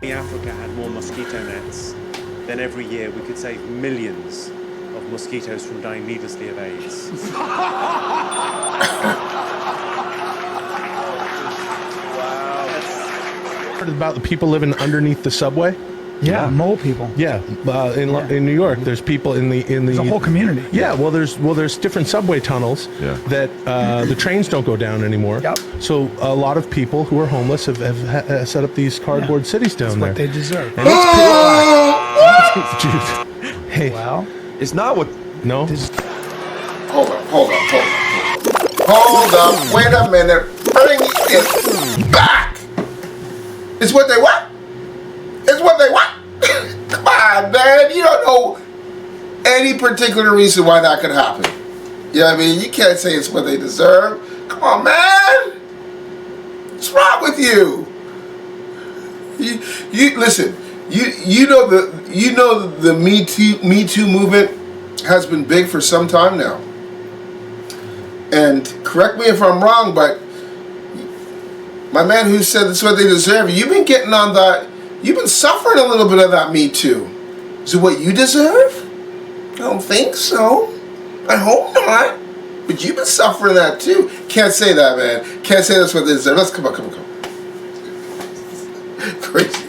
Africa had more mosquito nets, then every year we could save millions of mosquitoes from dying needlessly of AIDS. Wow. Heard about the people living underneath the subway? Yeah, mole people. Yeah, in New York, there's people in the There's a whole community. Yeah, well, there's different subway tunnels that the trains don't go down anymore. Yep. So a lot of people who are homeless have set up these cardboard cities down there. What they deserve. And Dude, hey, Well, It's not what. no, Hold up, wait a minute. Bring it back. It's what they want. It's what they want. Come on, man. You don't know any particular reason why that could happen. You know what I mean? You can't say it's what they deserve. Come on, man. What's wrong with you? You listen. You know the Me Too movement has been big for some time now. And correct me if I'm wrong, but my man who said that's what they deserve, you've been getting on that. You've been suffering a little bit of that Me Too. Is it what you deserve? I don't think so. I hope not. But you've been suffering that too. Can't say that, man. Can't say that's what they deserve. Let's come on. Crazy.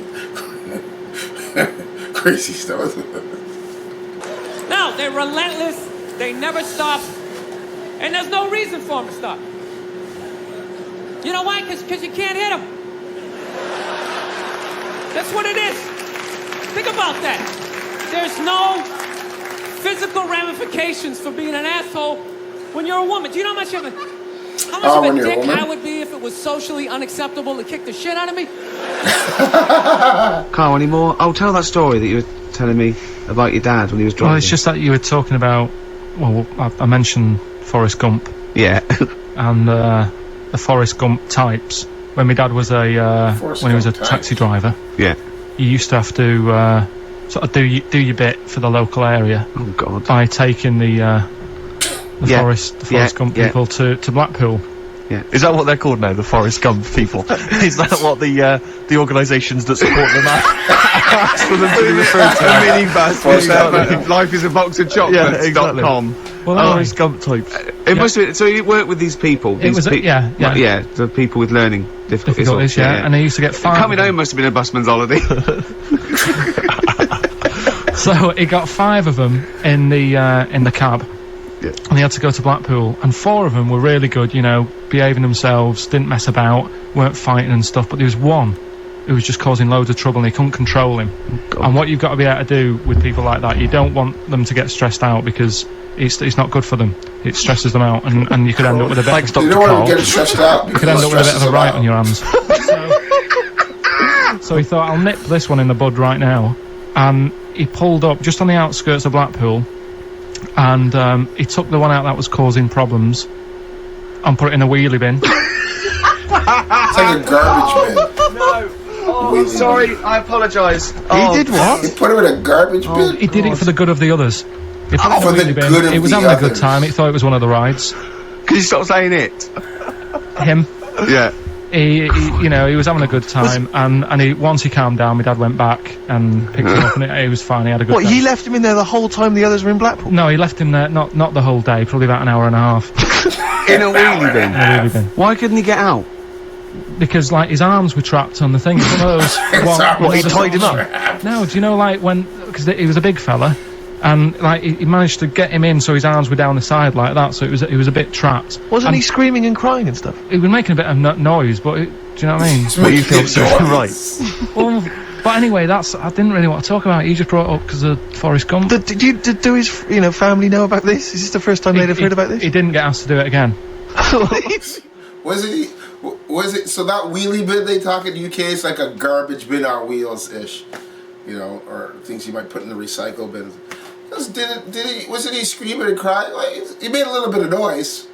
Crazy stuff. No, they're relentless. They never stop. And there's no reason for them to stop. You know why? Because you can't hit them. That's what it is. Think about that. There's no physical ramifications for being an asshole when you're a woman. Do you know how much of a dick I would be if it was socially unacceptable to kick the shit out of me? Carl, any more? Oh, tell that story that you were telling me about your dad when he was driving. Well, it's just that you were talking about, well, I mentioned Forrest Gump. Yeah. And the Forrest Gump types. When my dad was when he was a taxi driver, yeah, you used to have to sort of do your bit for the local area. Oh God! By taking the Forrest Gump people to Blackpool. Yeah. Is that what they're called now? The Forrest Gump people? Is that what the organisations that support them ask for them to be referred to? A minibus. Life is a box of chocolates. Yeah, exactly. Well, Forrest Gump types. It must have been. So you worked with these people. It was the people with learning difficulties. And they used to get five. Coming home must have been a busman's holiday. So he got 5 of them in the cab. Yeah. And they had to go to Blackpool, and 4 of them were really good, you know, behaving themselves, didn't mess about, weren't fighting and stuff, but there was one who was just causing loads of trouble and they couldn't control him. Oh, and what you've got to be able to do with people like that, you don't want them to get stressed out because it's not good for them. It stresses them out, and you could end up with a bit of You don't want to get stressed out. You could end up with a bit of a riot on your hands. So he thought, I'll nip this one in the bud right now, and he pulled up just on the outskirts of Blackpool, and he took the one out that was causing problems and put it in a wheelie bin. It's like a garbage bin. No. Oh, I'm sorry. I apologise. He did what? He put him in a garbage bin? He did it for the good of the others. He put it in for a the wheelie bin. good of He was the having a good others. time. He thought it was one of the rides. Can you stop saying it? Him. Yeah. He was having a good time, and once he calmed down, my dad went back and picked him up, and he was fine. He had a good What, day. he left him in there the whole time the others were in Blackpool? No, he left him there, not the whole day, probably about an hour and a half. In a wheelie bin? In a wheelie bin. Why couldn't he get out? Because, like, his arms were trapped on the thing. It's one of those... What, he tied him up? No, do you know, like, because he was a big fella, and, like, he managed to get him in so his arms were down the side like that, so he was a bit trapped. Wasn't he screaming and crying and stuff? He was making a bit of noise, but... do you know what I mean? But you feel so right. Well, but anyway, I didn't really want to talk about it. He just brought it up because of Forrest Gump. Did his family know about this? Is this the first time they'd have heard about this? He didn't get asked to do it again. Was it so that wheelie bin they talk in the UK is like a garbage bin on wheels ish, or things you might put in the recycle bins. Wasn't he screaming and crying? Like, he made a little bit of noise.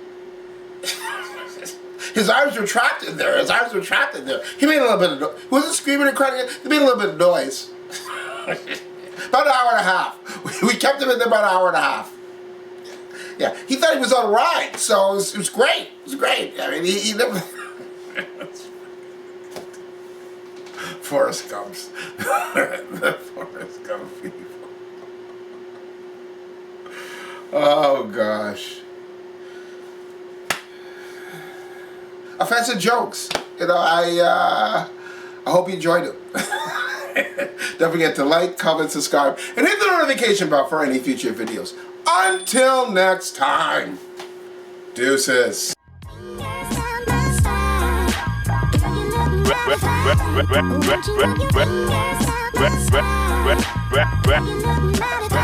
His arms were trapped in there. He made a little bit of noise. He wasn't screaming and crying. He made a little bit of noise. About an hour and a half. We kept him in there about an hour and a half. Yeah, he thought he was on a ride, so it was great. It was great. I mean, he never... Forrest Gumps. The Forrest Gump people. Oh, gosh. Offensive jokes. You know, I hope you enjoyed it. Don't forget to like, comment, subscribe, and hit the notification bell for any future videos. Until next time, deuces. Rap.